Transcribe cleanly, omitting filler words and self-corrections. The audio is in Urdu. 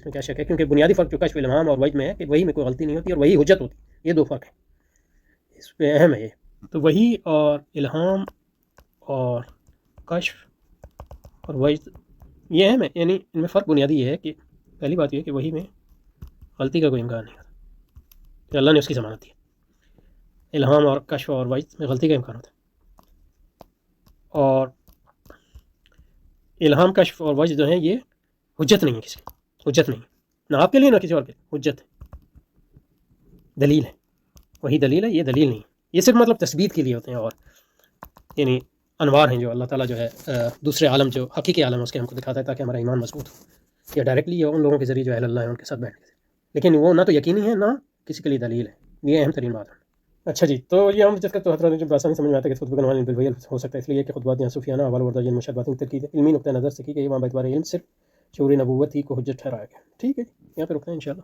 اس میں کیا شک ہے، کیونکہ بنیادی فرق جو کشف الہام اور وحی میں ہے کہ وحی میں کوئی غلطی نہیں ہوتی اور وحی حجت ہوتی ہے، یہ دو فرق ہیں، اس پہ اہم ہے یہ۔ تو وحی اور الہام اور کشف اور وحی یہ اہم ہے، یعنی ان میں فرق بنیادی یہ ہے کہ پہلی بات یہ ہے کہ وحی میں غلطی کا کوئی امکان نہیں ہوتا کہ اللہ نے اس کی ضمانت دی، الہام اور کشف اور وحی میں غلطی کا امکان ہوتا ہے، اور الہام کشف اور وحی جو ہیں یہ حجت نہیں ہے، کسی کی حجت نہیں ہے، نہ آپ کے لیے نہ کسی اور کے لیے، حجت ہے، دلیل ہے، وہی دلیل ہے، یہ دلیل نہیں ہے، یہ صرف مطلب تثبیت کے لیے ہوتے ہیں، اور یعنی انوار ہیں جو اللہ تعالیٰ جو ہے دوسرے عالم جو حقیقی عالم ہے اس کے ہم کو دکھاتا ہے تاکہ ہمارا ایمان مضبوط ہو، یا ڈائریکٹلی یا ان لوگوں کے ذریعے جو اہل اللہ ہیں ان کے ساتھ بیٹھنے سے، لیکن وہ نہ تو یقینی ہے نہ کسی کے لیے دلیل ہے، یہ اہم ترین بات ہے۔ اچھا جی، تو یہ ہم جس کا تو حضرات جب آسانی سمجھ میں آتا ہے کہ خطبہ عنوان بالوحی ہو سکتا ہے، اس لیے کہ خطبات یہاں صوفیانہ حوالہ وردہ جن مشابہات کی ترکیب علمی نقطہ نظر سے کی گئی، وہاں باعتبار علم صرف شعور نبوت ہی کو حجت ٹھہرایا گیا۔ ٹھیک ہے، یہاں پہ رکتے ہیں انشاءاللہ۔